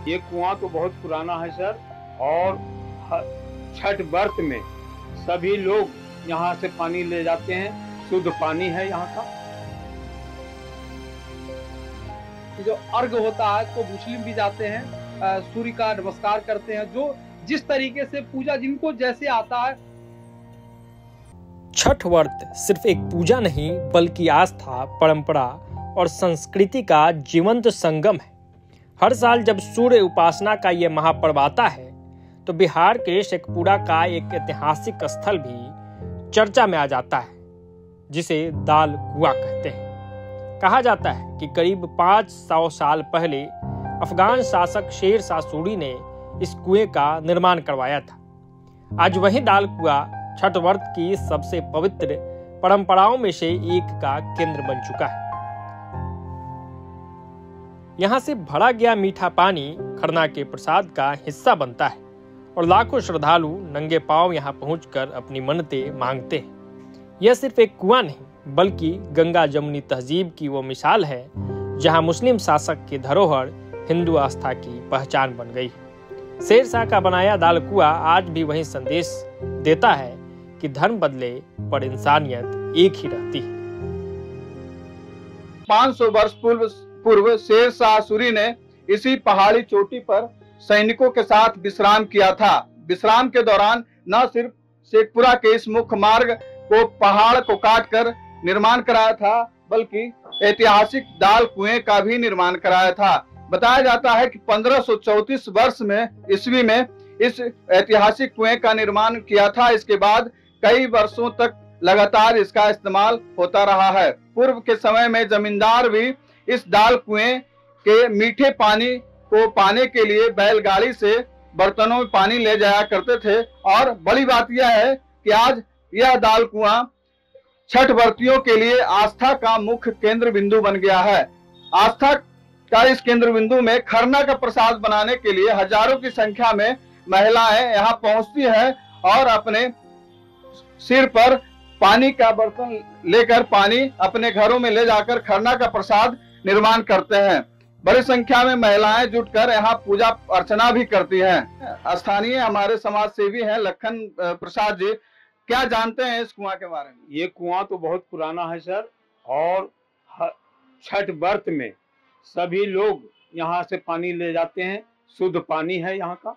ये कुआं तो बहुत पुराना है सर, और छठ व्रत में सभी लोग यहाँ से पानी ले जाते हैं। शुद्ध पानी है यहाँ का। जो अर्घ होता है तो मुस्लिम भी जाते हैं, सूर्य का नमस्कार करते हैं, जो जिस तरीके से पूजा जिनको जैसे आता है। छठ व्रत सिर्फ एक पूजा नहीं बल्कि आस्था, परंपरा और संस्कृति का जीवंत संगम है। हर साल जब सूर्य उपासना का ये महापर्व आता है तो बिहार के शेखपुरा का एक ऐतिहासिक स्थल भी चर्चा में आ जाता है, जिसे दाल कुआं कहते हैं। कहा जाता है कि करीब 500 साल पहले अफगान शासक शेर शाह सूरी ने इस कुएं का निर्माण करवाया था। आज वही दाल कुआं छठ व्रत की सबसे पवित्र परंपराओं में से एक का केंद्र बन चुका है। यहाँ से भरा गया मीठा पानी खरना के प्रसाद का हिस्सा बनता है और लाखों श्रद्धालु नंगे पांव यहाँ पहुंचकर अपनी मन्नतें मांगते हैं। यह सिर्फ एक कुआं नहीं बल्कि गंगा जमुनी तहजीब की वो मिसाल है जहाँ मुस्लिम शासक की धरोहर हिंदू आस्था की पहचान बन गई। शेर शाह का बनाया दाल कुआं आज भी वही संदेश देता है कि धर्म बदले पर इंसानियत एक ही रहती है। 500 वर्ष पूर्व शेर शाह सूरी ने इसी पहाड़ी चोटी पर सैनिकों के साथ विश्राम किया था। विश्राम के दौरान न सिर्फ शेखपुरा के इस मुख्य मार्ग को पहाड़ को काटकर निर्माण कराया था, बल्कि ऐतिहासिक दाल कुएं का भी निर्माण कराया था। बताया जाता है कि 1534 वर्ष में ईस्वी में इस ऐतिहासिक कुएं का निर्माण किया था। इसके बाद कई वर्षों तक लगातार इसका इस्तेमाल होता रहा है। पूर्व के समय में जमींदार भी इस दाल कुएं के मीठे पानी को पाने के लिए बैलगाड़ी से बर्तनों में पानी ले जाया करते थे। और बड़ी बात यह है कि आज यह दाल कुआं छठ व्रतियों के लिए आस्था का मुख्य केंद्र बिंदु बन गया है। आस्था का इस केंद्र बिंदु में खरना का प्रसाद बनाने के लिए हजारों की संख्या में महिलाएं यहाँ पहुंचती हैं और अपने सिर पर पानी का बर्तन लेकर पानी अपने घरों में ले जाकर खरना का प्रसाद निर्माण करते हैं। बड़ी संख्या में महिलाएं जुटकर यहाँ पूजा अर्चना भी करती हैं। स्थानीय हमारे समाज सेवी हैं लखन प्रसाद जी, क्या जानते हैं इस कुआं के बारे में? ये कुआं तो बहुत पुराना है सर, और छठ व्रत में सभी लोग यहाँ से पानी ले जाते हैं। शुद्ध पानी है यहाँ का,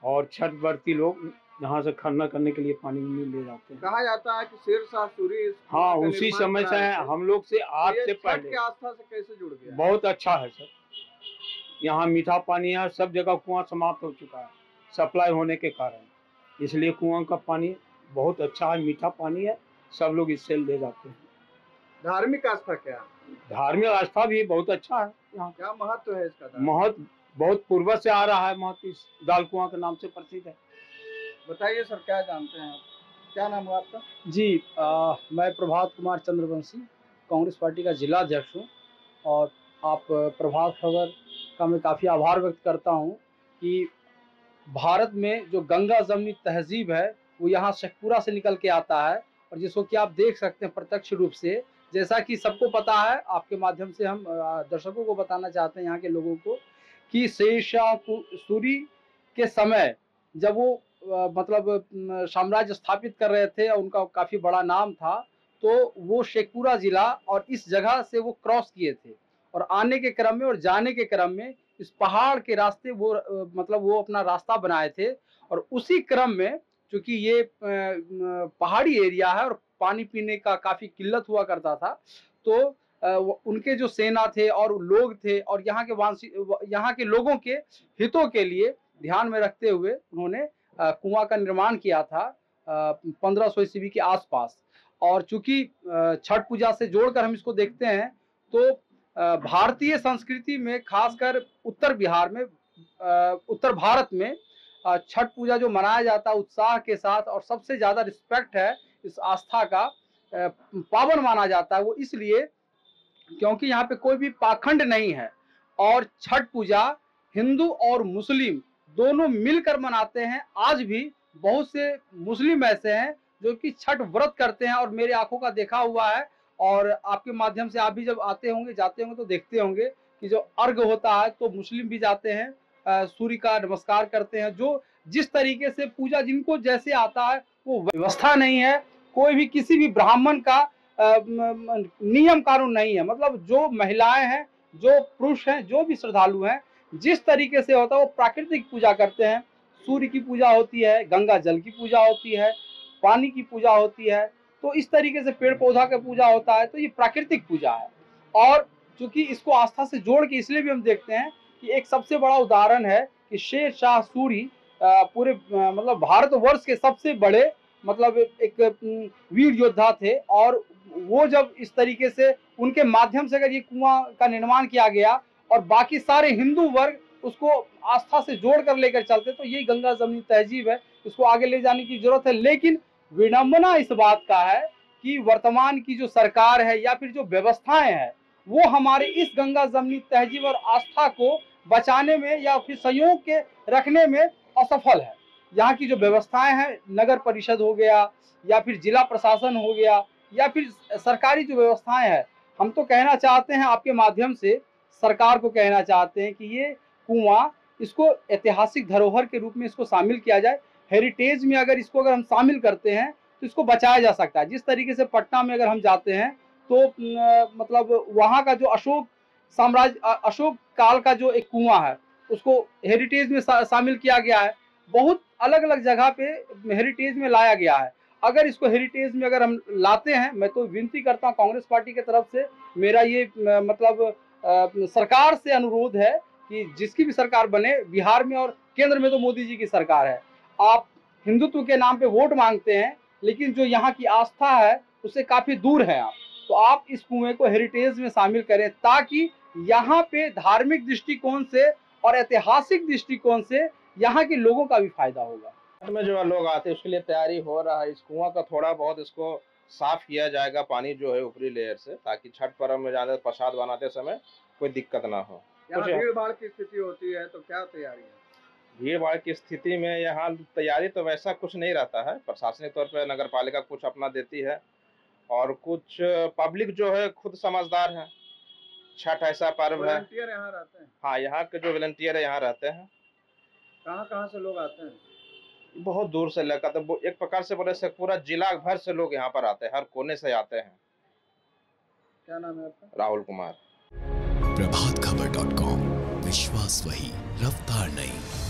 और छठ व्रती लोग यहाँ से खरना करने के लिए पानी ले जाते हैं। कहा जाता है कि शेर शाह सूरी हाँ, उसी समय से हम लोग से आज से पहले। आस्था से कैसे जुड़ गया? बहुत अच्छा है सर, यहाँ मीठा पानी है। सब जगह कुआं समाप्त हो चुका है सप्लाई होने के कारण, इसलिए कुआं का पानी बहुत अच्छा है, मीठा पानी है। सब लोग इससे ले जाते हैं। धार्मिक आस्था क्या है? धार्मिक आस्था भी बहुत अच्छा है। यहाँ क्या महत्व है इसका? महत्व बहुत पूर्व से आ रहा है। महत्व इस दाल कुआं के नाम से प्रसिद्ध है। बताइए सर, क्या जानते हैं आप? क्या नाम है आपका? जी, मैं प्रभात कुमार चंद्रवंशी, कांग्रेस पार्टी का जिला अध्यक्ष हूँ। और आप प्रभात खबर का मैं काफ़ी आभार व्यक्त करता हूँ कि भारत में जो गंगा जमुनी तहजीब है वो यहाँ शेखपुरा से निकल के आता है, और जिसको कि आप देख सकते हैं प्रत्यक्ष रूप से। जैसा कि सबको पता है, आपके माध्यम से हम दर्शकों को बताना चाहते हैं, यहाँ के लोगों को, कि शेर शाह सूरी के समय जब वो मतलब साम्राज्य स्थापित कर रहे थे और उनका काफ़ी बड़ा नाम था, तो वो शेखपुरा जिला और इस जगह से वो क्रॉस किए थे, और आने के क्रम में और जाने के क्रम में इस पहाड़ के रास्ते वो मतलब वो अपना रास्ता बनाए थे। और उसी क्रम में चूंकि ये पहाड़ी एरिया है और पानी पीने का काफ़ी किल्लत हुआ करता था, तो उनके जो सेना थे और लोग थे, और यहाँ के लोगों के हितों के लिए ध्यान में रखते हुए उन्होंने कुआं का निर्माण किया था 1500 ईस्वी के आसपास। और चूंकि छठ पूजा से जोड़कर हम इसको देखते हैं, तो भारतीय संस्कृति में खासकर उत्तर बिहार में उत्तर भारत में छठ पूजा जो मनाया जाता है उत्साह के साथ, और सबसे ज़्यादा रिस्पेक्ट है इस आस्था का, पावन माना जाता है। वो इसलिए क्योंकि यहाँ पे कोई भी पाखंड नहीं है, और छठ पूजा हिंदू और मुस्लिम दोनों मिलकर मनाते हैं। आज भी बहुत से मुस्लिम ऐसे हैं जो कि छठ व्रत करते हैं, और मेरे आंखों का देखा हुआ है, और आपके माध्यम से आप भी जब आते होंगे जाते होंगे तो देखते होंगे कि जो अर्घ होता है तो मुस्लिम भी जाते हैं, सूर्य का नमस्कार करते हैं। जो जिस तरीके से पूजा जिनको जैसे आता है वो व्यवस्था नहीं है, कोई भी किसी भी ब्राह्मण का नियम कानून नहीं है। मतलब जो महिलाएं हैं, जो पुरुष हैं, जो भी श्रद्धालु हैं, जिस तरीके से होता है वो प्राकृतिक पूजा करते हैं। सूर्य की पूजा होती है, गंगा जल की पूजा होती है, पानी की पूजा होती है, तो इस तरीके से पेड़ पौधा का पूजा होता है। तो ये प्राकृतिक पूजा है। और चूंकि इसको आस्था से जोड़ के इसलिए भी हम देखते हैं कि एक सबसे बड़ा उदाहरण है कि शेर शाह सूरी पूरे मतलब भारतवर्ष के सबसे बड़े मतलब एक वीर योद्धा थे। और वो जब इस तरीके से उनके माध्यम से अगर ये कुआं का निर्माण किया गया और बाकी सारे हिंदू वर्ग उसको आस्था से जोड़ कर लेकर चलते, तो ये गंगा जमनी तहजीब है, इसको आगे ले जाने की जरूरत है। लेकिन विडंबना इस बात का है कि वर्तमान की जो सरकार है या फिर जो व्यवस्थाएं हैं वो हमारे इस गंगा जमनी तहजीब और आस्था को बचाने में या फिर संयोग के रखने में असफल है। यहाँ की जो व्यवस्थाएं हैं, नगर परिषद हो गया या फिर जिला प्रशासन हो गया या फिर सरकारी जो व्यवस्थाएं हैं, हम तो कहना चाहते हैं आपके माध्यम से सरकार को कहना चाहते हैं कि ये कुआं इसको ऐतिहासिक धरोहर के रूप में इसको शामिल किया जाए। हेरिटेज में अगर इसको अगर हम शामिल करते हैं तो इसको बचाया जा सकता है। जिस तरीके से पटना में अगर हम जाते हैं तो मतलब वहाँ का जो अशोक साम्राज्य अशोक काल का जो एक कुआं है उसको हेरिटेज में शामिल किया गया है। बहुत अलग अलग जगह पे हेरिटेज में लाया गया है। अगर इसको हेरिटेज में अगर हम लाते हैं, मैं तो विनती करता हूँ कांग्रेस पार्टी की तरफ से, मेरा ये मतलब सरकार से अनुरोध है कि जिसकी भी सरकार बने, बिहार में और केंद्र में तो मोदी जी की सरकार है, आप हिंदुत्व के नाम पे वोट मांगते हैं लेकिन जो यहाँ की आस्था है उससे काफी दूर है आप, तो आप इस कुएं को हेरिटेज में शामिल करें ताकि यहाँ पे धार्मिक दृष्टिकोण से और ऐतिहासिक दृष्टिकोण से यहाँ के लोगों का भी फायदा होगा। में जो लोग आते हैं उसके लिए तैयारी हो रहा है। इस कुआं का थोड़ा बहुत इसको साफ किया जाएगा पानी जो है ऊपरी लेयर से, ताकि छठ पर्व में जाने प्रसाद बनाते समय कोई दिक्कत ना हो। भीड़ भाड़ की स्थिति होती है तो क्या तैयारी है? भीड़ भाड़ की स्थिति में यहाँ तैयारी तो वैसा कुछ नहीं रहता है। प्रशासनिक तौर पर नगर पालिका कुछ अपना देती है और कुछ पब्लिक जो है खुद समझदार है। छठ ऐसा पर्व है। वॉलंटियर यहाँ रहते हैं? हाँ, यहाँ के जो वॉलंटियर है यहाँ रहते हैं। कहाँ से लोग आते हैं? बहुत दूर से लेकर, तो एक प्रकार से बोले से पूरा जिला भर से लोग यहाँ पर आते हैं, हर कोने से आते हैं। क्या नाम है आपका? राहुल कुमार। प्रभातखबर.com, विश्वास वही, रफ्तार नहीं।